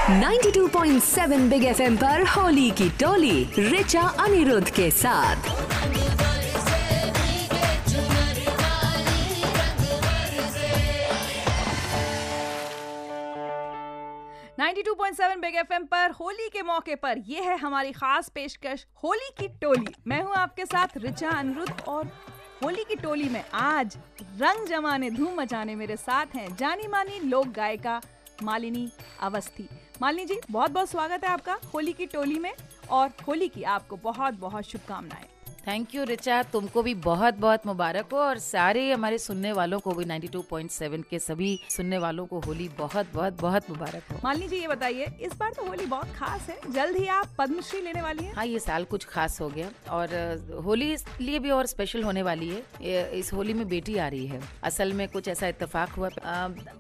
92.7 big FM पर होली की टोली रिचा अनिरुद्ध के साथ। बिग एफएम पर होली के मौके पर ये है हमारी खास पेशकश होली की टोली। मैं हूँ आपके साथ रिचा अनिरुद्ध और होली की टोली में आज रंग जमाने धूम मचाने मेरे साथ हैं जानी मानी लोक गायिका मालिनी अवस्थी। मालिनी जी, बहुत बहुत स्वागत है आपका होली की टोली में और होली की आपको बहुत बहुत शुभकामनाएं। थैंक यू रिचा, तुमको भी बहुत बहुत मुबारक हो और सारे हमारे सुनने वालों को भी 92.7 के सभी सुनने वालों को होली बहुत बहुत बहुत मुबारक हो। मालिनी जी, ये बताइए, इस बार तो होली बहुत खास है, जल्द ही आप पद्मश्री लेने वाली हैं। हाँ, ये साल कुछ खास हो गया और होली इसलिए भी और स्पेशल होने वाली है। इस होली में बेटी आ रही है। असल में कुछ ऐसा इत्तेफाक हुआ,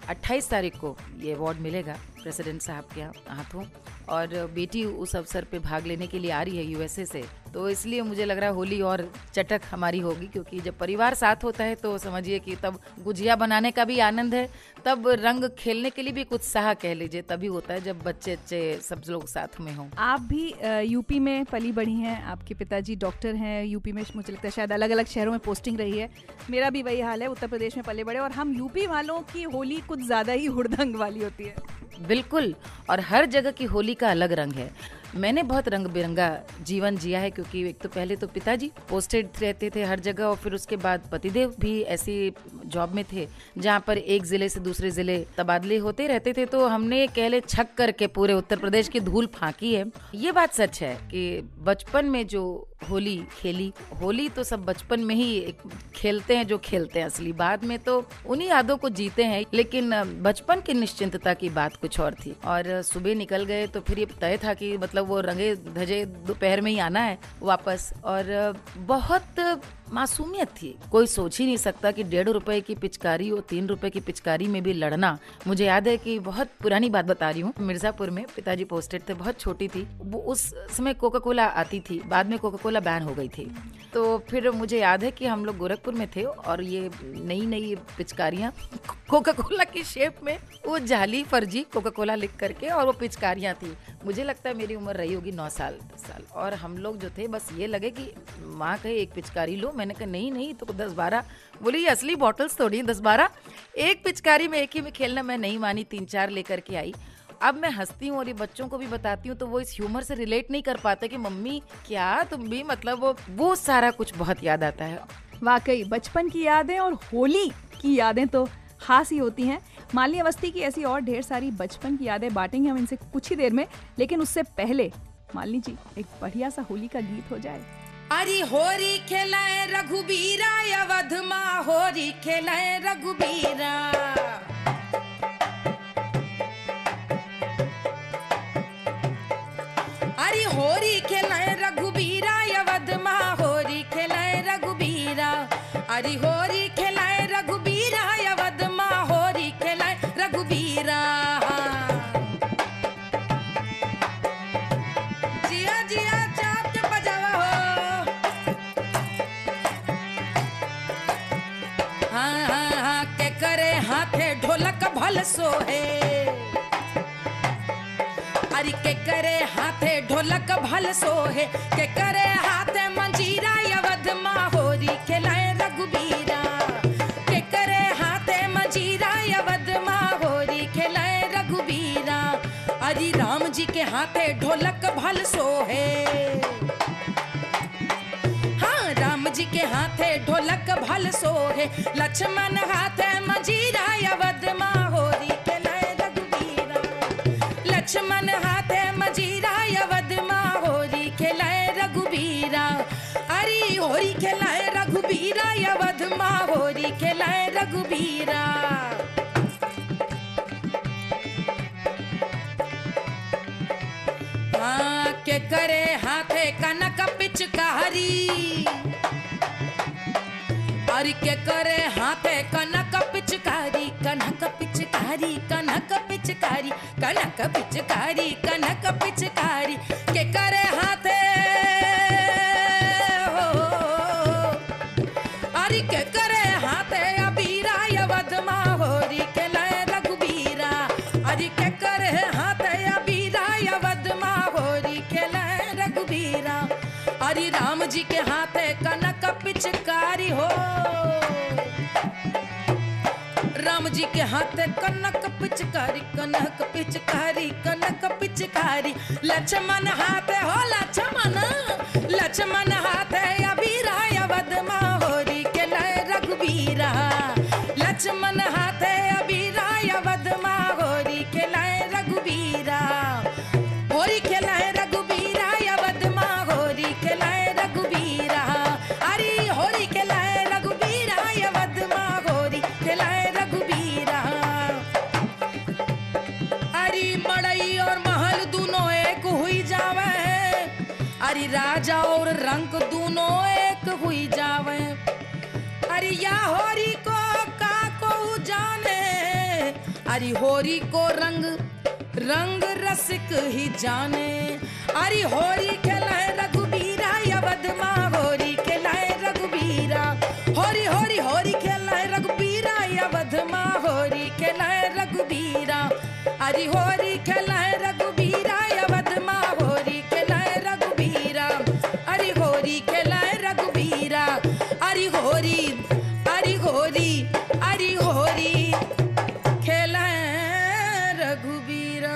28 तारीख को ये अवार्ड मिलेगा प्रेसिडेंट साहब के हाथों और बेटी उस अवसर पे भाग लेने के लिए आ रही है यूएसए से। तो इसलिए मुझे लग रहा है होली और चटक हमारी होगी, क्योंकि जब परिवार साथ होता है तो समझिए कि तब गुजिया बनाने का भी आनंद है, तब रंग खेलने के लिए भी कुछ उत्साह कह लीजिए तभी होता है जब बच्चे सब लोग साथ में हों। आप भी यूपी में पली बढ़ी हैं, आपके पिताजी डॉक्टर हैं, यूपी में मुझे लगता है शायद अलग अलग शहरों में पोस्टिंग रही है। मेरा भी वही हाल है, उत्तर प्रदेश में पले बड़े और हम यूपी वालों की होली कुछ ज्यादा ही हुड़दंग वाली होती है। बिल्कुल, और हर जगह की होली का अलग रंग है। मैंने बहुत रंग बिरंगा जीवन जिया है, क्योंकि एक तो पहले तो पिताजी पोस्टेड रहते थे हर जगह और फिर उसके बाद पतिदेव भी ऐसी जॉब में थे जहाँ पर एक जिले से दूसरे जिले तबादले होते रहते थे। तो हमने कहले छक करके पूरे उत्तर प्रदेश की धूल फांकी है। ये बात सच है कि बचपन में जो होली खेली, होली तो सब बचपन में ही खेलते हैं जो खेलते हैं, असली बाद में तो उन्हीं यादों को जीते हैं। लेकिन बचपन की निश्चिंतता की बात कुछ और थी और सुबह निकल गए तो फिर ये तय था कि मतलब वो रंगे धजे दोपहर में ही आना है वापस। और बहुत मासूमियत थी, कोई सोच ही नहीं सकता कि 1.5 रुपए की पिचकारी और 3 रुपए की पिचकारी में भी लड़ना। मुझे याद है कि बहुत पुरानी बात बता रही हूँ, मिर्जापुर में पिताजी पोस्टेड थे, बहुत छोटी थी वो, उस समय कोका कोला आती थी, बाद में कोका कोला बैन हो गई थी। तो फिर मुझे याद है कि हम लोग गोरखपुर में थे और ये नई नई पिचकारियाँ कोका कोला की शेप में, वो जाली फर्जी कोका कोला लिख करके और वो पिचकारियाँ थी। मुझे लगता है मेरी उम्र रही होगी 9 साल 10 साल और हम लोग जो थे बस ये लगे कि माँ कहे एक पिचकारी लो। मैंने कहा नहीं तो 10-12, बोली ये असली बॉटल्स थोड़ी 10-12, एक पिचकारी में एक ही में खेलना। मैं नहीं मानी, 3-4 लेकर के आई। अब मैं हंसती हूँ और ये बच्चों को भी बताती हूँ तो वो इस ह्यूमर से रिलेट नहीं कर पाते कि मम्मी क्या तुम भी, मतलब वो सारा कुछ बहुत याद आता है। वाकई बचपन की यादें और होली की यादें तो खास ही होती हैं। मालिनी अवस्थी की ऐसी और ढेर सारी बचपन की यादें बांटेंगे हम इनसे कुछ ही देर में, लेकिन उससे पहले मालिनी जी एक बढ़िया सा होली का गीत हो जाए। अरे होरी खेलाए रघुबीरा अवध माँ, होरी खेलाए रघुबीरा। अरे होरी खेलाए रघुबीरा अवध माँ, होरी खेलाए रघुबीरा। अरे होरी खेलाए रघुबीरा अवध माँ, होरी खेलाए रघुबीरा। जिया जिया चाप के बजावा हो। हाँ के करे हाथे ढोलक भल सोहे। अरे के करे हाथे ढोलक भल सोहे, के करे हाथे मंजीरा अवध माँ, होरी खेलाए रघुबीरा। के करे हाथे मंजीरा अवध माँ, होरी खेलाए रघुबीरा। अरे राम जी के हाथे ढोलक भल सोहे। हाँ, राम जी के हाथे ढोलक भल सोहे, लक्ष्मण हाथे मंजीरा अवध माँ, होरी खेलाए रघुबीरा। लक्ष्मण हाथे मंजीरा अवध माँ, होरी खेलाए रघुबीरा। अरे होरी खेलाए रघुबीरा अवध माँ, होरी खेलाए रघुबीरा। हाँ के करे हाथे कनक पिचकारी। अरे के करे हाथे कनक पिचकारी, कनक पिचकारी, कनक पिचकारी, कनक पिचकारी, कनक पिचकारी। के करे हाथे हो। अरे के करे हाथे अबीरा अवध माँ, होरी खेलाए रघुबीरा। अरे के करे हाथे अबीरा जी के हाथे कनक पिचकारी हो, राम जी के हाथे कनक पिचकारी, कनक पिचकारी, कनक पिचकारी। लक्ष्मण हाथे हो लक्ष्मण, लक्ष्मण हाथे अबीरा अवध होरी के लय रघुबीरा, लक्ष्मण हाथे अबीरा अवध होरी के लय रघुबीरा, होरी के लय रघुबीरा अवध होरी के लय रघुबीरा, अरे होरी के लय रघुबीरा अवध होरी के लय रघुबीरा। अरे मड़ई और महल दोनों एक हुई जावे, अरे राजा और रंक दोनों एक हुई जावे, अरे या होरी को का को जाने, अरे होरी को रंग रंग रसिक ही जाने, अरे होरी खेलाए रघुबीरा अवध होरी खेलाए रघुबीरा, होरी होरी होरी खेलाए रघुबीरा अवध होरी खेलाए रघुबीरा, अरे होरी खेलाए रघुबीरा अवध होरी खेलाए रघुबीरा, अरे होरी खेलाए रघुबीरा, अरे होरी अरे होरी अरे होरी खेलाए रघुबीरा।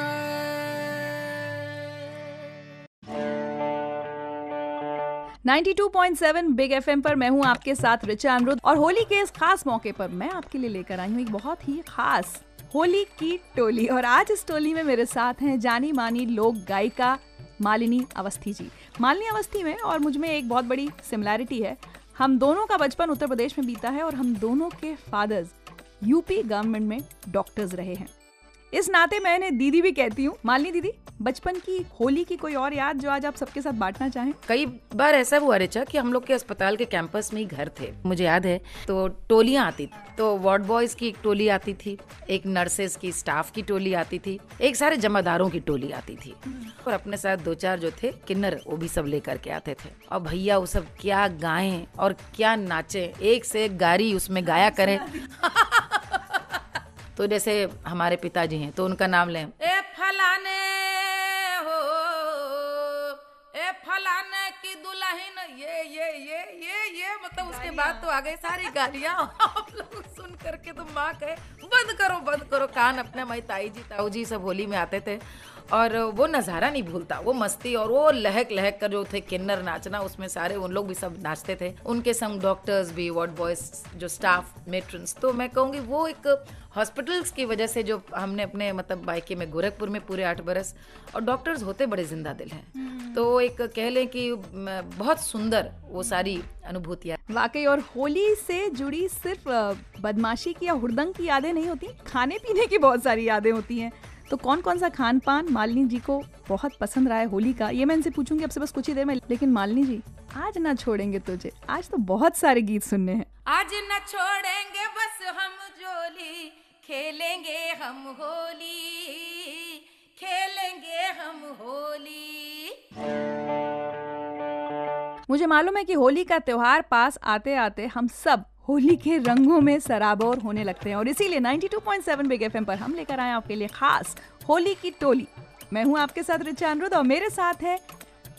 92.7 बिग एफएम पर मैं हूं आपके साथ ऋचा अनिरुद्ध और होली के इस खास मौके पर मैं आपके लिए लेकर आई हूं एक बहुत ही खास होली की टोली। और आज इस टोली में मेरे साथ हैं जानी मानी लोक गायिका मालिनी अवस्थी जी। मालिनी अवस्थी में और मुझ में एक बहुत बड़ी सिमिलैरिटी है, हम दोनों का बचपन उत्तर प्रदेश में बीता है और हम दोनों के फादर्स यूपी गवर्नमेंट में डॉक्टर्स रहे हैं। इस नाते मैं इन्हें दीदी भी कहती हूँ। मालिनी दीदी, बचपन की होली की कोई और याद जो आज आप सबके साथ बांटना चाहें? कई बार ऐसा हुआ रिचा कि हम लोग के अस्पताल के कैंपस में ही घर थे, मुझे याद है, तो टोलियां आती थी। तो वार्ड बॉयज की एक टोली आती थी, एक नर्सेज की स्टाफ की टोली आती थी, एक सारे जमादारों की टोली आती थी और अपने साथ दो चार जो थे किन्नर वो भी सब लेकर के आते थे। और भैया वो सब क्या गाएं और क्या नाचे, एक से एक गारी उसमें गाया करे। तो जैसे हमारे पिताजी हैं तो उनका नाम लें, ए फलाने हो, ए फलाने की दुल्हन, ये मतलब उसके बाद तो आ गई सारी गालियां। आप लोग सुन करके तो माँ कहे बंद करो कान अपने। हमारी ताई जी ताऊ जी सब होली में आते थे और वो नज़ारा नहीं भूलता, वो मस्ती और वो लहक लहक कर जो थे किन्नर नाचना, उसमें सारे उन लोग भी सब नाचते थे, उनके संग डॉक्टर्स भी, वार्ड बॉयज जो स्टाफ मेट्रन्स। तो मैं कहूँगी वो एक हॉस्पिटल्स की वजह से जो हमने अपने मतलब बाइके में गोरखपुर में पूरे 8 बरस, और डॉक्टर्स होते बड़े जिंदा दिल हैं, तो एक कह लें कि बहुत सुंदर वो सारी अनुभूतियाँ वाकई। और होली से जुड़ी सिर्फ बदमाशी की या हुड़दंग की यादें नहीं होती, खाने पीने की बहुत सारी यादें होती हैं। तो कौन कौन सा खान पान मालिनी जी को बहुत पसंद रहा है होली का, ये मैं इनसे पूछूंगी अब से बस कुछ ही देर में। लेकिन मालिनी जी, आज ना छोड़ेंगे तुझे, आज तो बहुत सारे गीत सुनने हैं। आज न छोड़ेंगे बस हम जोली, खेलेंगे हम होली, खेलेंगे हम होली। मुझे मालूम है कि होली का त्योहार पास आते आते हम सब होली के रंगों में सराबोर होने लगते हैं और इसीलिए 92.7 बिग एफएम पर हम लेकर आए आपके लिए खास होली की टोली। मैं हूं आपके साथ ऋचा अनिरुद्ध और मेरे साथ है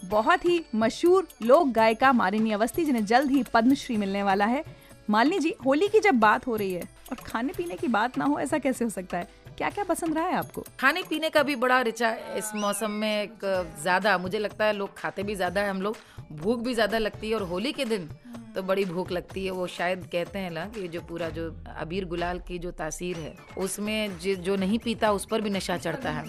बहुत ही मशहूर लोक गायिका मालिनी अवस्थी, जिन्हें जल्द ही पद्मश्री मिलने वाला है। मालिनी जी, होली की जब बात हो रही है और खाने पीने की बात ना हो, ऐसा कैसे हो सकता है? क्या क्या पसंद रहा है आपको? खाने पीने का भी बड़ा रिचा इस मौसम में एक ज्यादा मुझे लगता है, लोग खाते भी ज्यादा है, हम लोग भूख भी ज्यादा लगती है और होली के दिन तो बड़ी भूख लगती है। वो शायद कहते हैं ना कि जो पूरा जो अबीर गुलाल की जो तासीर है उसमें जो नहीं पीता उस पर भी नशा चढ़ता है,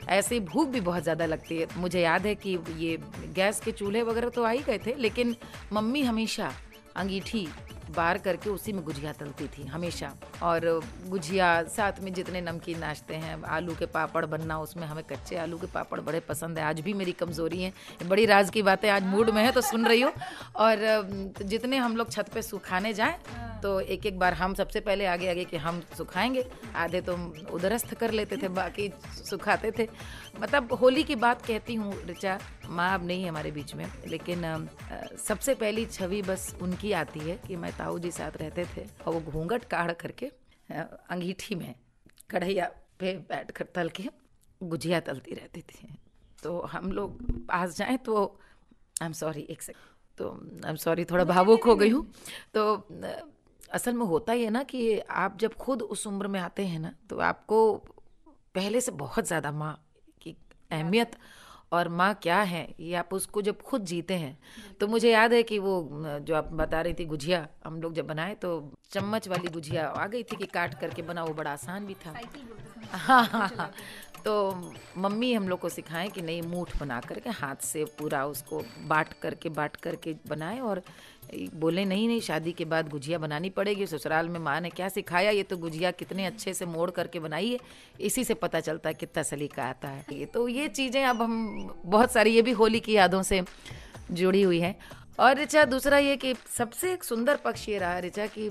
ऐसे भूख भी बहुत ज़्यादा लगती है। मुझे याद है कि ये गैस के चूल्हे वगैरह तो आ ही गए थे, लेकिन मम्मी हमेशा अंगीठी बार करके उसी में गुजिया तलती थी हमेशा, और गुजिया साथ में जितने नमकीन नाश्ते हैं, आलू के पापड़ बनना, उसमें हमें कच्चे आलू के पापड़ बड़े पसंद है, आज भी मेरी कमज़ोरी है, बड़ी राज की बातें आज मूड में है तो सुन रही हो। और जितने हम लोग छत पे सुखाने जाएं तो एक एक बार हम सबसे पहले आगे कि हम सुखाएंगे, आधे तो उधरस्थ कर लेते थे, बाकी सुखाते थे। मतलब होली की बात कहती हूँ ऋचा, माँ अब नहीं है हमारे बीच में, लेकिन सबसे पहली छवि बस उनकी आती है कि मैं ताऊ जी साथ रहते थे और वो घूंघट काढ़ करके अंगीठी में कढ़ैया पे बैठ कर तल के गुजिया तलती रहती थी। तो हम लोग पास जाएं तो आई एम सॉरी एक सेकंड, तो आई एम सॉरी, थोड़ा भावुक हो गई हूँ। तो असल में होता ही है ना कि आप जब खुद उस उम्र में आते हैं ना, तो आपको पहले से बहुत ज़्यादा माँ की अहमियत और माँ क्या है ये आप उसको जब खुद जीते हैं। तो मुझे याद है कि वो जो आप बता रही थी गुजिया, हम लोग जब बनाए तो चम्मच वाली गुजिया आ गई थी कि काट करके बनाओ, वो बड़ा आसान भी था। हाँ हाँ हाँ। तो मम्मी हम लोग को सिखाएं कि नहीं, मूठ बना करके हाथ से पूरा उसको बांट करके बनाए, और बोले नहीं शादी के बाद गुजिया बनानी पड़ेगी। ससुराल में माँ ने क्या सिखाया, ये तो गुजिया कितने अच्छे से मोड़ करके बनाई है, इसी से पता चलता है कितना सलीका आता है। तो ये चीज़ें अब हम बहुत सारी, ये भी होली की यादों से जुड़ी हुई हैं। और रिचा, दूसरा ये कि सबसे एक सुंदर पक्ष ये रहा रिचा कि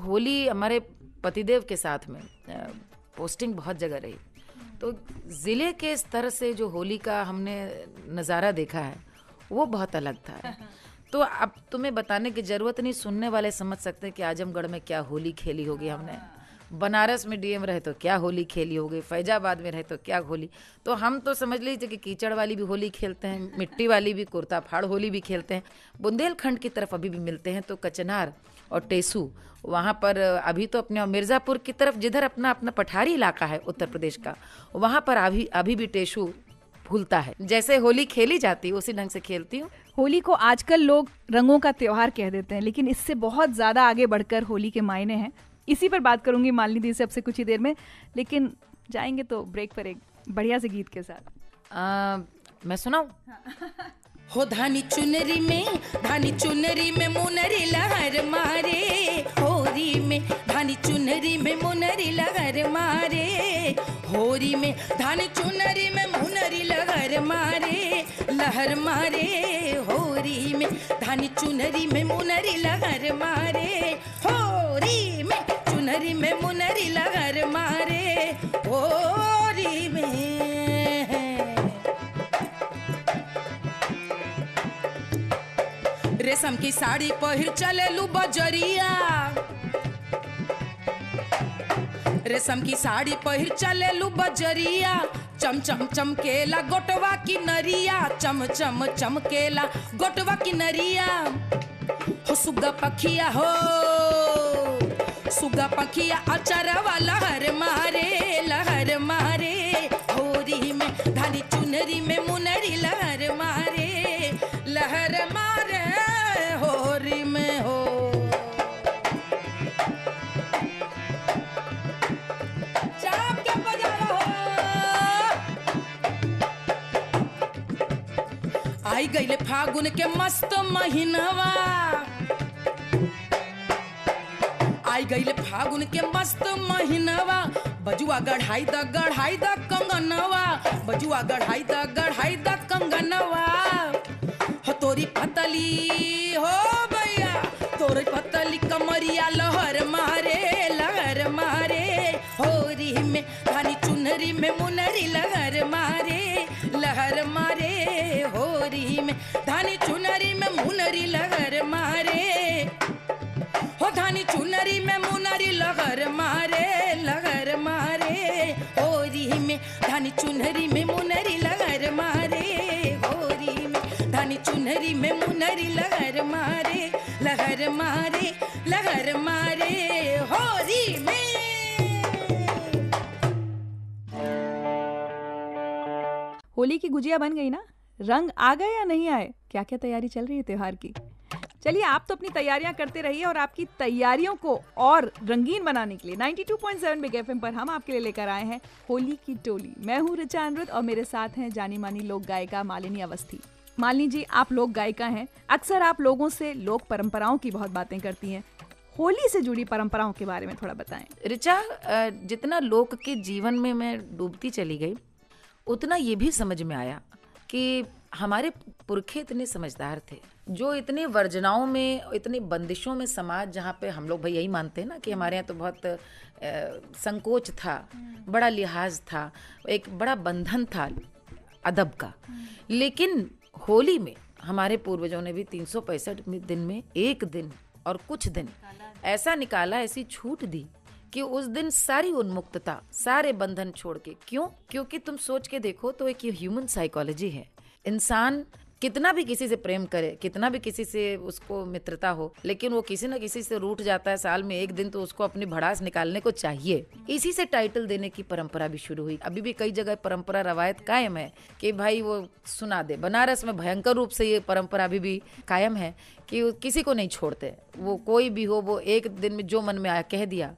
होली हमारे पतिदेव के साथ में पोस्टिंग बहुत जगह रही, तो ज़िले के स्तर से जो होली का हमने नज़ारा देखा है वो बहुत अलग था। तो अब तुम्हें बताने की ज़रूरत नहीं, सुनने वाले समझ सकते हैं कि आजमगढ़ में क्या होली खेली होगी हमने, बनारस में डीएम रहे तो क्या होली खेली होगी, फैजाबाद में रहे तो क्या होली। तो हम तो समझ लीजिए कि कीचड़ वाली भी होली खेलते हैं, मिट्टी वाली भी, कुर्ता फाड़ होली भी खेलते हैं। बुंदेलखंड की तरफ अभी भी मिलते हैं, तो कचनार और टेसू वहाँ पर अभी तो अपने मिर्ज़ापुर की तरफ जिधर अपना पठारी इलाका है उत्तर प्रदेश का, वहाँ पर अभी भी टेसू फूलता है। जैसे होली खेली जाती है उसी ढंग से खेलती हूँ। होली को आजकल लोग रंगों का त्योहार कह देते हैं, लेकिन इससे बहुत ज़्यादा आगे बढ़कर होली के मायने हैं। इसी पर बात करूंगी मालिनी दी से अब से कुछ ही देर में, लेकिन जाएंगे तो ब्रेक पर एक बढ़िया से गीत के साथ। मैं सुनाऊं? हो धानी चुनरी में मुनरी लहर मारे, होरी में धानी चुनरी में मुनरी लहर मारे, होरी में धानी चुनरी में मुनरी लहर मारे, लहर मारे, होरी में धानी चुनरी में मुनरी लहर मारे, होरी में चुनरी में मुनरी लहर मारे, होरी में। रेशम की साड़ी पहिर चलेलू बजरिया, रेशम की साड़ी पहिर चलेलू बजरिया, चम चम चमकेला गोटवा की नरिया, चम चम चमकेला गोटवा की नरिया। हो सुगा पखिया, हो सुगा पखिया अचरवा लहर मारे, होरी में धानी चुनरी में मुनरी लहर मारे, होरी में हो। चाप के बजाओ हो। आई गईले फागुन के मस्त महीनवा, आई गईले फागुन के मस्त महीनवा, बजुआ गढ़ाई द कंगनवा, बजुआ गढ़ाई द कंगनवा। हो तोरी पतली हो भैया, तोरी पतली कमरिया लहर मारे, होरी में धानी चुनरी में मुनरी लहर मारे, होरी में धानी चुनरी में मुनरी लहर मारे, हो धानी चुनरी में मुनरी लहर मारे, होरी में धानी चुनरी में मुनरी लहर मारे, होरी में धानी चुनरी में मुनरी लहर मारे, होरी में। होली की गुजिया बन गई ना? रंग आ गए या नहीं आए? क्या क्या तैयारी चल रही है त्योहार की? चलिए, आप तो अपनी तैयारियां करते रहिए और आपकी तैयारियों को और रंगीन बनाने के लिए 92.7 बिग एफएम पर हम आपके लिए लेकर आए हैं होली की टोली। मैं हूँ रिचा अनिरुद्ध और मेरे साथ हैं जानी मानी लोक गायिका मालिनी अवस्थी। मालिनी जी, आप लोक गायिका हैं, अक्सर आप लोगों से लोक परंपराओं की बहुत बातें करती हैं। होली से जुड़ी परंपराओं के बारे में थोड़ा बताएं। रिचा, जितना लोक के जीवन में मैं डूबती चली गई, उतना ये भी समझ में आया कि हमारे पुरखे इतने समझदार थे, जो इतने वर्जनाओं में, इतनी बंदिशों में समाज, जहाँ पे हम लोग भाई यही मानते हैं ना कि हमारे यहाँ तो बहुत संकोच था, बड़ा लिहाज था, एक बड़ा बंधन था अदब का। लेकिन होली में हमारे पूर्वजों ने भी 365 दिन में एक दिन और कुछ दिन ऐसा निकाला, ऐसी छूट दी कि उस दिन सारी उन्मुक्तता, सारे बंधन छोड़ के। क्यों? क्योंकि तुम सोच के देखो तो एक ह्यूमन साइकोलॉजी है, इंसान कितना भी किसी से प्रेम करे, कितना भी किसी से उसको मित्रता हो, लेकिन वो किसी न किसी से रूठ जाता है। साल में एक दिन तो उसको अपनी भड़ास निकालने को चाहिए। इसी से टाइटल देने की परंपरा भी शुरू हुई। अभी भी कई जगह परंपरा रवायत कायम है कि भाई वो सुना दे। बनारस में भयंकर रूप से ये परंपरा अभी भी कायम है कि किसी को नहीं छोड़ते। वो कोई भी हो, वो एक दिन में जो मन में आया कह दिया।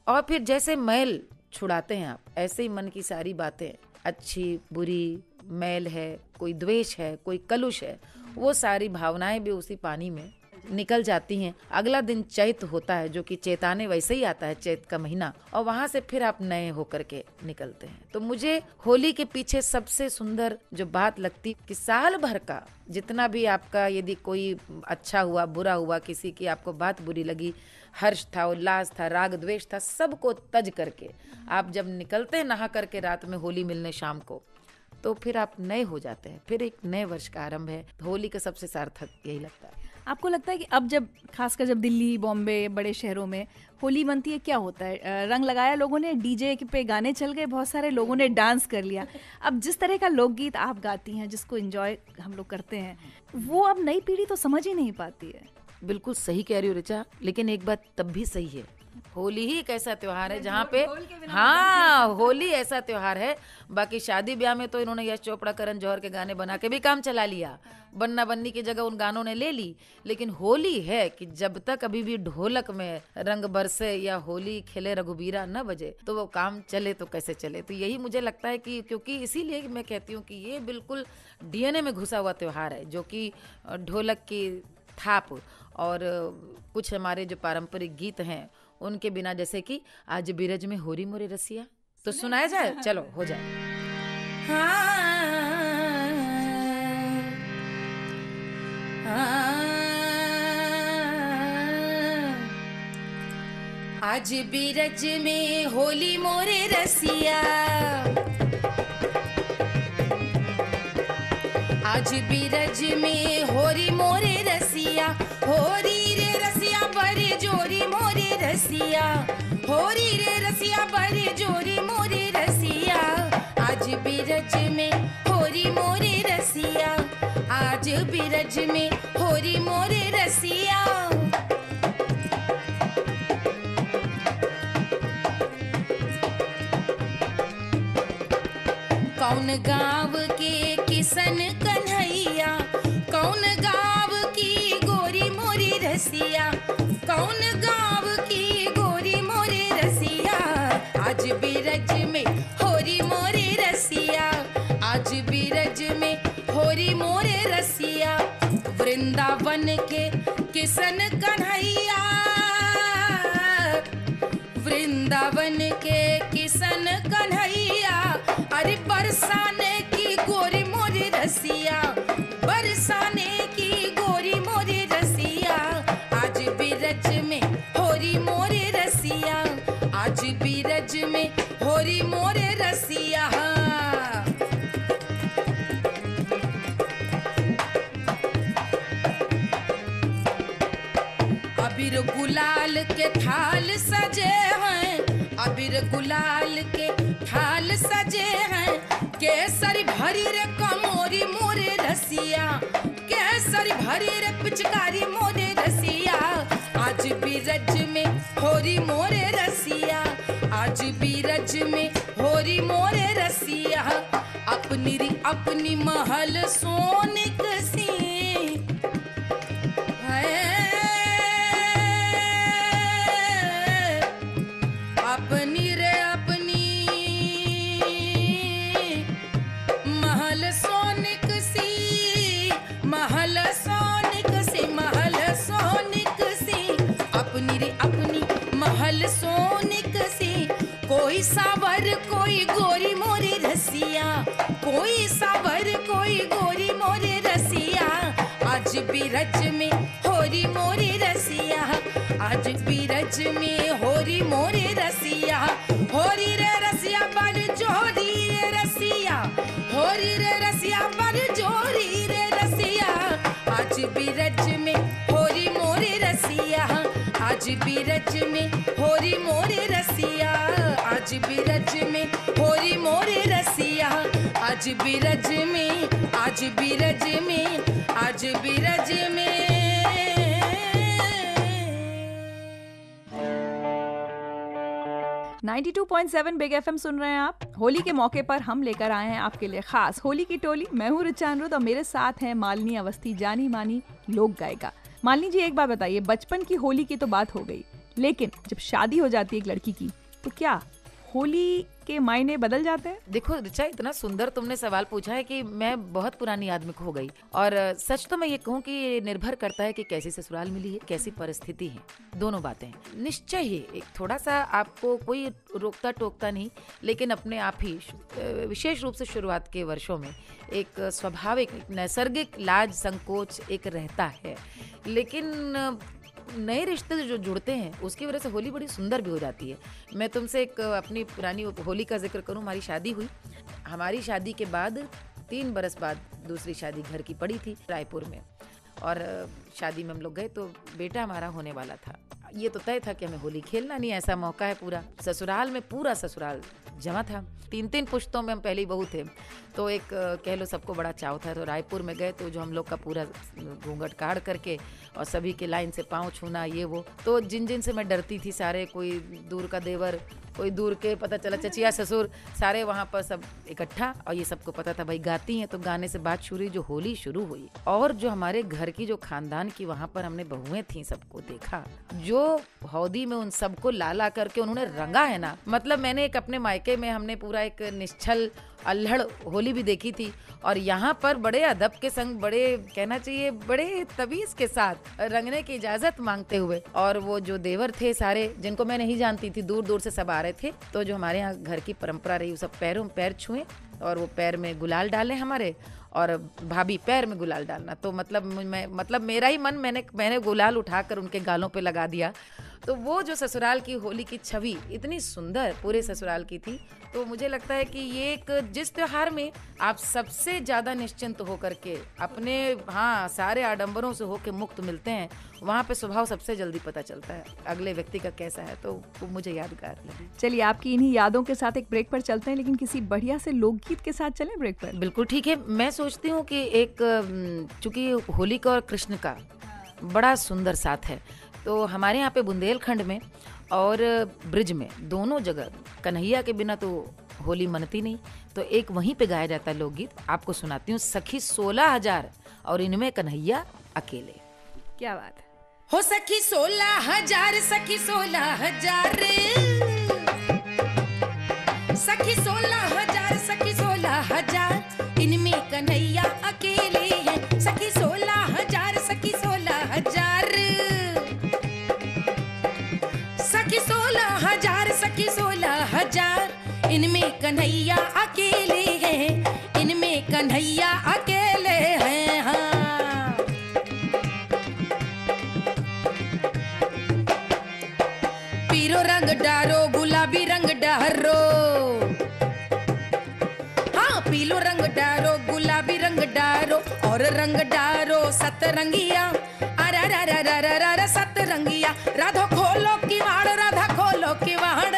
और फिर जैसे मैल छुड़ाते हैं आप, ऐसे ही मन की सारी बातें, अच्छी बुरी, मैल है, कोई द्वेष है, कोई कलुष है, वो सारी भावनाएं भी उसी पानी में निकल जाती हैं। अगला दिन चैत होता है, जो कि चैताने वैसे ही आता है, चैत का महीना, और वहां से फिर आप नए होकर के निकलते हैं। तो मुझे होली के पीछे सबसे सुंदर जो बात लगती कि साल भर का जितना भी आपका, यदि कोई अच्छा हुआ, बुरा हुआ, किसी की आपको बात बुरी लगी, हर्ष था, उल्लास था, राग द्वेष था, सबको तज करके आप जब निकलते हैं नहा करके रात में होली मिलने शाम को, तो फिर आप नए हो जाते हैं। फिर एक नए वर्ष का आरंभ है। होली का सबसे सार्थक यही लगता है। आपको लगता है कि अब जब खासकर जब दिल्ली, बॉम्बे, बड़े शहरों में होली बनती है, क्या होता है? रंग लगाया लोगों ने, डीजे पे गाने चल गए, बहुत सारे लोगों ने डांस कर लिया। अब जिस तरह का लोकगीत आप गाती हैं, जिसको एंजॉय हम लोग करते हैं, वो अब नई पीढ़ी तो समझ ही नहीं पाती है। बिल्कुल सही कह रही हो ऋचा, लेकिन एक बात तब भी सही है, होली ही एक ऐसा त्योहार है जहाँ पे, हाँ, होली ऐसा त्योहार है। बाकी शादी ब्याह में तो इन्होंने यश चोपड़ा, करण जौहर के गाने बना के भी काम चला लिया, बन्ना बन्नी की जगह उन गानों ने ले ली। लेकिन होली है कि जब तक अभी भी ढोलक में रंग बरसे या होली खेले रघुबीरा न बजे, तो वो काम चले तो कैसे चले। तो यही मुझे लगता है कि क्योंकि इसीलिए मैं कहती हूँ कि ये बिल्कुल डीएनए में घुसा हुआ त्योहार है, जो कि ढोलक की थाप और कुछ हमारे जो पारंपरिक गीत हैं उनके बिना, जैसे कि आज बिरज में होरी मोरे रसिया, तो सुनाया जाए, चलो हो जाए। आज बिरज में होली मोरे रसिया, आज बिरज में होरी मोरे रसिया, होरी रे रसिया बड़ी जोरी मोरे रसिया, होरी रे रसिया बड़ी जोरी मोरे रसिया। आज बिरज में होरी मोरे रसिया, आज बिरज में होरी मोरे रसिया। कौन गाँव के किसन कन्हैया, कौन गाँव की गोरी मोरी रसिया, कौन गाँव की गोरी मोरी रसिया। आज बिरज में होरी मोरी रसिया, आज बिरज में होरी मोरे रसिया। वृंदावन के किसन कन्हैया, वृंदावन के किसन कन्हैया, अरे बरसाने की गोरी मोरी रसिया, बरसाने की गोरी मोरी रसिया। आज बिरज में होरी मोरे रसिया, आज बिरज में होरी मोरे रसिया। अबीर गुलाल के थाल सजे हैं, अबीर गुलाल के थाल सजे हैं, केसरी भरी रे कमोरी मोरे रसिया, केसरी भरी रे पिचकारी मोरे रसिया। आज बिरज में होरी मोरे रसिया, आज बिरज में होरी मोरे रसिया। अपनी री अपनी महल सोनिक सी अपनी रे अपनी महल सोनिक सी, महल सोनिक सी, महल सोनिक सी। अपनी रे अपनी महल सोनिक सी। कोई सावर कोई गोरी मोरी रसिया, कोई सावर कोई गोरी मोरी रसिया। आज बिरज में होरी मोरी रसिया, आज बिरज में होरी मोरी रसिया। होरी रे रसिया बड़ जोरी रे रसिया, होरी रे रसिया बड़ जोरी रे रसिया। आज बिरज में होरी मोरी रसिया, आज बिरज में होरी मोरी रसिया, आज बिरज में होरी मोरी रसिया, आज बिरज में आज बीरज में, आज बीरज में। 92.7 बिग एफएम सुन रहे हैं आप। होली के मौके पर हम लेकर आए हैं आपके लिए खास होली की टोली। मैं हूँ ऋचा अनिरुद्ध और मेरे साथ हैं मालिनी अवस्थी, जानी मानी लोक गायिका। मालिनी जी, एक बात बताइए, बचपन की होली की तो बात हो गई, लेकिन जब शादी हो जाती है एक लड़की की, तो क्या होली के मायने बदल जाते हैं? देखो रिचा, इतना सुंदर तुमने सवाल पूछा है कि मैं बहुत पुरानी आदमी खो गई। और सच तो मैं ये कहूँ कि निर्भर करता है कि कैसी ससुराल मिली है, कैसी परिस्थिति है, दोनों बातें हैं। निश्चय ही एक थोड़ा सा आपको कोई रोकता टोकता नहीं, लेकिन अपने आप ही विशेष रूप से शुरुआत के वर्षों में एक स्वाभाविक नैसर्गिक लाज संकोच एक रहता है। लेकिन नए रिश्ते जो जुड़ते हैं उसकी वजह से होली बड़ी सुंदर भी हो जाती है। मैं तुमसे एक अपनी पुरानी होली का जिक्र करूं। हमारी शादी हुई, हमारी शादी के बाद 3 बरस बाद दूसरी शादी घर की पड़ी थी रायपुर में, और शादी में हम लोग गए तो बेटा हमारा होने वाला था। ये तो तय था कि हमें होली खेलना नहीं, ऐसा मौका है। पूरा ससुराल में पूरा ससुराल जमा था, 3-3 पुश्तों में हम पहले ही बहू थे, तो एक कह लो सबको बड़ा चाव था। तो रायपुर में गए तो जो हम लोग का पूरा घूंघट काढ़ करके और सभी के लाइन से पाँव छूना, ये वो, तो जिन जिन से मैं डरती थी, सारे, कोई दूर का देवर, कोई दूर के पता चला चचिया ससुर, सारे वहाँ पर सब इकट्ठा। और ये सबको पता था भाई गाती हैं, तो गाने से बात शुरू, जो होली शुरू हुई। और जो हमारे घर की, जो खानदान की वहाँ पर हमने बहुएं थी, सबको देखा, जो हौदी में उन सबको ला ला करके उन्होंने रंगा है ना। मतलब मैंने एक अपने मायके में हमने पूरा एक निश्चल अल्हड़ होली भी देखी थी, और यहाँ पर बड़े अदब के संग, बड़े कहना चाहिए बड़े तमीज के साथ रंगने की इजाजत मांगते हुए। और वो जो देवर थे सारे, जिनको मैं नहीं जानती थी, दूर दूर से सब आ रहे थे, तो जो हमारे यहाँ घर की परंपरा रही, सब पैरों में पैर छुए और वो पैर में गुलाल डाले हमारे, और भाभी पैर में गुलाल डालना। तो मतलब मेरा ही मन, मैंने गुलाल उठाकर उनके गालों पे लगा दिया। तो वो जो ससुराल की होली की छवि इतनी सुंदर पूरे ससुराल की थी। तो मुझे लगता है कि ये एक, जिस त्योहार में आप सबसे ज्यादा निश्चिंत होकर के अपने सारे आडंबरों से होकर मुक्त मिलते हैं, वहाँ पे स्वभाव सबसे जल्दी पता चलता है अगले व्यक्ति का कैसा है। तो वो मुझे यादगार लगी। चलिए, आपकी इन्हीं यादों के साथ एक ब्रेक पर चलते हैं, लेकिन किसी बढ़िया से लोकगीत के साथ चलें ब्रेक पर। बिल्कुल ठीक है। मैं सोचती हूँ कि एक, चूंकि होली का और कृष्ण का बड़ा सुंदर साथ है, तो हमारे यहाँ पे बुंदेलखंड में और ब्रिज में, दोनों जगह कन्हैया के बिना तो होली मनती नहीं। तो एक वहीं पे गाया जाता है लोकगीत, आपको सुनाती हूँ। सखी 16,000 और इनमें कन्हैया अकेले। क्या बात है। हो सखी 16,000, सखी 16,000, सखी 16,000, सखी 16,000, इनमें कन्हैया अकेले हैं। सखी 16,000, सखी 16,000, सखी 16,000, सखी 16,000, इनमें कन्हैया अकेले हैं, इनमें कन्हैया अकेले हैं। हाँ, पीरो रंग डारो, गुलाबी रंग डारो, हाँ पीलो रंग डारो, गुलाबी रंग डारो, और रंग डारो सतरंगिया, अरे सतरंगिया। राधा खोलो किवाड़, राधा खोलो किवाड़,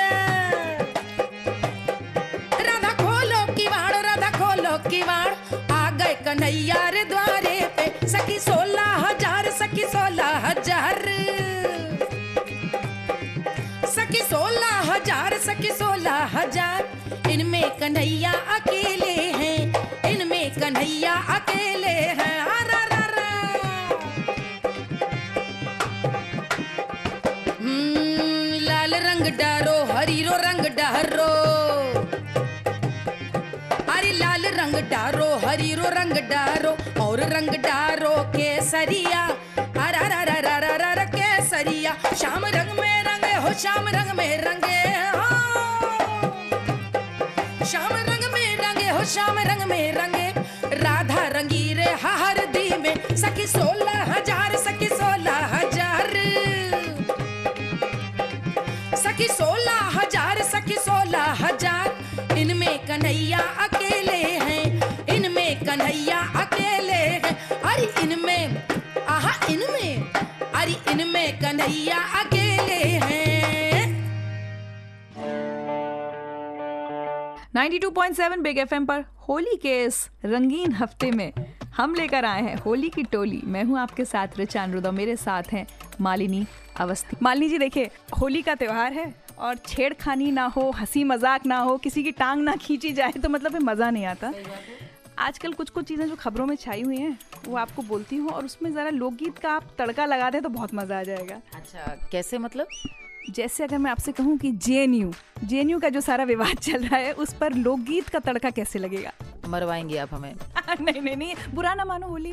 राधा खोलो किवाड़, राधा खोलो किवाड़, आ गए कन्हैया रे द्वारे पे। सखी 16,000, सखी 16,000, सखी 16,000, सखी 16,000, इनमें कन्हैया अकेले हैं, इनमें कन्हैया अकेले हैं। लाल रंग डारो, हरीरो रंग डारो, अरे लाल रंग डारो, हरीरो रंग डारो, और रंग डारो केसरिया, अरे केसरिया। श्याम रंग में रंगे हो, श्याम रंग में रंगे हो, श्याम रंग में रंगे हो, श्याम रंग में रंगे। राधा रंगी रे हरदी में, सखी 16,000, सखी 16,000, सखी 16,000, सखी 16,000, इनमें कन्हैया अकेले हैं, इनमें कन्हैया अकेले हैं। अरे इनमें, आहा इनमें, अरे इनमें कन्हैया अकेले हैं। 92.7 बिग एफएम पर होली के इस रंगीन हफ्ते में हम लेकर आए हैं होली की टोली। मैं हूं आपके साथ रिचा अनिरुद्ध, मेरे साथ हैं मालिनी अवस्थी। मालिनी जी देखिए, होली का त्योहार है और छेड़खानी ना हो, हंसी मजाक ना हो, किसी की टांग ना खींची जाए तो मतलब फिर मज़ा नहीं आता। आजकल कुछ चीज़ें जो खबरों में छाई हुई हैं वो आपको बोलती हूँ, और उसमें ज़रा लोकगीत का आप तड़का लगा दें तो बहुत मज़ा आ जाएगा। अच्छा, कैसे मतलब? जैसे अगर मैं आपसे कहूँ कि जेएनयू का जो सारा विवाद चल रहा है उस पर लोकगीत का तड़का कैसे लगेगा? मरवाएंगे आप हमें? नहीं, बुरा ना मानो, होली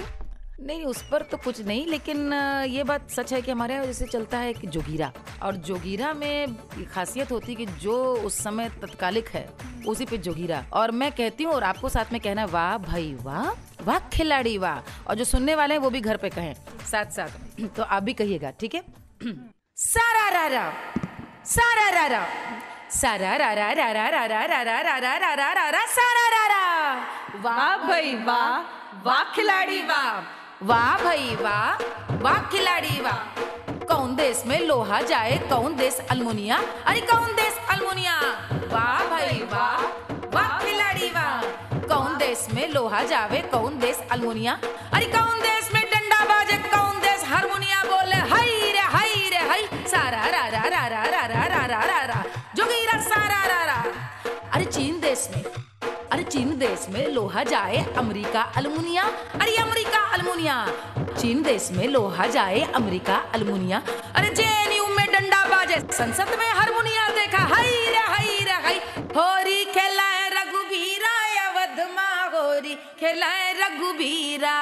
नहीं, उस पर तो कुछ नहीं, लेकिन ये बात सच है कि हमारे यहाँ जैसे चलता है कि जोगीरा, और जोगीरा में खासियत होती है कि जो उस समय तत्कालिक है उसी पे जोगीरा। और मैं कहती हूँ और आपको साथ में कहना, वाह भाई वाह, वाह खिलाड़ी वाह, और जो सुनने वाले हैं वो भी घर पे कहें साथ साथ, तो आप भी कहिएगा, ठीक है? सारा रा रा, सारा रा रा, सारा रा रा रा रा रा रा रा रा रा रा रा रा रा रा, सारा रा रा, वाह भाई वाह, वाह खिलाड़ी वाह, वाह भाई वाह, वाह खिलाड़ी वाह। कौन देश में लोहा जाए, कौन देश अल्मुनिया, अरे कौन देश अल्मुनिया, वाह भाई वाह, वाह खिलाड़ी वाह। कौन देश में लोहा जावे, कौन देश अल्मुनिया, अरे कौन देश में डंडा बाजे, कौन देश हारमोनिया बोले, हाय रे हाय रे हाय, सारा रा रा रा रा रा रा रा रा रा रा, जोगीरा सारा रा रा। अरे चीन देश में लोहा जाए, अमेरिका अल्मुनिया, अरे अमेरिका अल्मुनिया। चीन देश में लोहा जाए, अमेरिका अल्मुनिया, अरे जेएनयू में डंडा बाजे, संसद में हारमोनिया देखा, हाय रे हाय रे हाय। होरी खेलाए रघुबीरा, अवध मां होरी खेलाए रघुबीरा।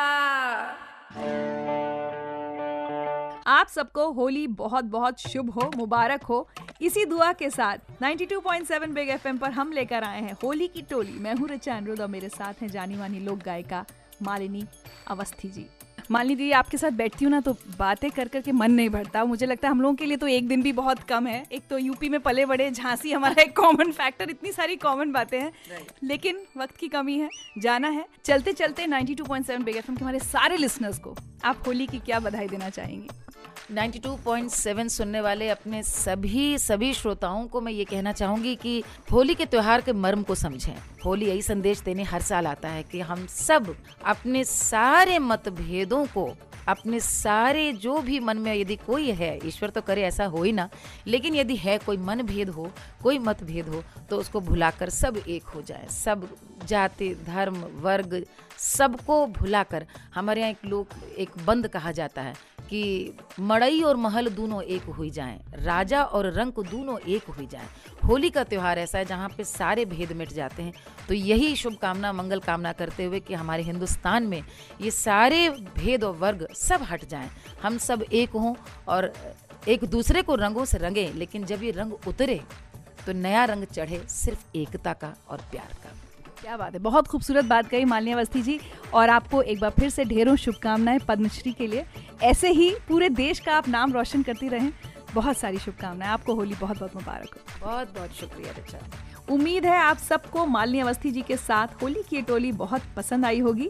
आप सबको होली बहुत बहुत शुभ हो, मुबारक हो। इसी दुआ के साथ 92.7 बिग एफएम पर हम लेकर आए हैं होली की टोली। मैं हूँ रिचा अनिरुद्ध और मेरे साथ हैं जानी मानी लोक गायिका मालिनी अवस्थी जी। मालिनी जी, आपके साथ बैठती हूँ ना तो बातें कर कर के मन नहीं भरता। मुझे लगता है हम लोगों के लिए तो एक दिन भी बहुत कम है। एक तो यूपी में पले बड़े, झांसी हमारा एक कॉमन फैक्टर, इतनी सारी कॉमन बातें हैं, लेकिन वक्त की कमी है, जाना है। चलते चलते 92.7 बिग एफएम के हमारे सारे लिसनर्स को आप होली की क्या बधाई देना चाहेंगी? 92.7 सुनने वाले अपने सभी श्रोताओं को मैं ये कहना चाहूंगी कि होली के त्योहार के मर्म को समझें। होली यही संदेश देने हर साल आता है कि हम सब अपने सारे मतभेदों को, अपने सारे जो भी मन में यदि कोई है, ईश्वर तो करे ऐसा हो ही ना, लेकिन यदि है कोई मन भेद हो, कोई मतभेद हो, तो उसको भुलाकर सब एक हो जाए। सब जाति धर्म वर्ग सबको भुलाकर, हमारे यहाँ एक बंद कहा जाता है कि मड़ई और महल दोनों एक हुई जाएं, राजा और रंक दोनों एक हुई जाएं। होली का त्योहार ऐसा है जहाँ पे सारे भेद मिट जाते हैं। तो यही शुभकामना मंगल कामना करते हुए कि हमारे हिंदुस्तान में ये सारे भेद और वर्ग सब हट जाएं, हम सब एक हों और एक दूसरे को रंगों से रंगें। लेकिन जब ये रंग उतरे तो नया रंग चढ़े, सिर्फ एकता का और प्यार का। क्या बात है, बहुत खूबसूरत बात कही मालिनी अवस्थी जी। और आपको एक बार फिर से ढेरों शुभकामनाएं पद्मश्री के लिए। ऐसे ही पूरे देश का आप नाम रोशन करती रहें। बहुत सारी शुभकामनाएं आपको। होली बहुत बहुत मुबारक हो। बहुत बहुत शुक्रिया रिचा। उम्मीद है आप सबको मालिनी अवस्थी जी के साथ होली की टोली बहुत पसंद आई होगी।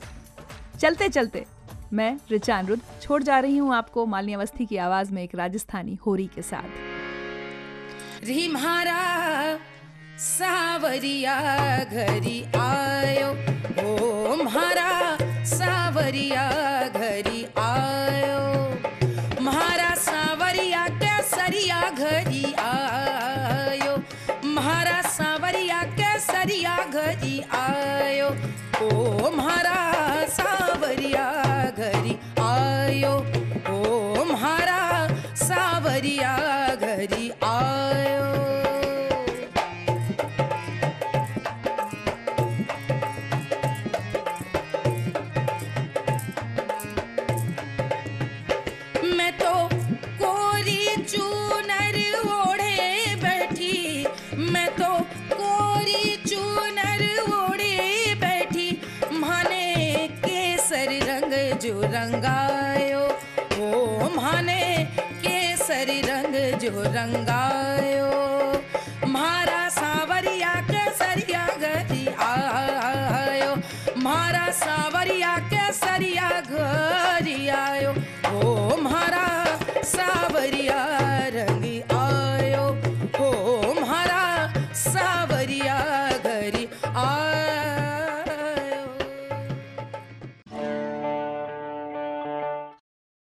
चलते चलते मैं रिचा अनिरुद्ध छोड़ जा रही हूँ आपको मालिनी अवस्थी की आवाज में एक राजस्थानी होरी के साथ। री म्हारा सावरिया घरी आयो, ओ म्हारा सावरिया घरी आयो, म्हारा सावरिया केसरिया घरी आयो, म्हारा सावरिया केसरिया घरी आयो, ओ म्हारा सावरिया घरी आयो, ओ म्हारा सावरिया घरी आयो। जो रंगायो, ओ म्हाने केसरी रंग जो रंगायो, म्हारा सावरिया केसरिया घरी आयो, म्हारा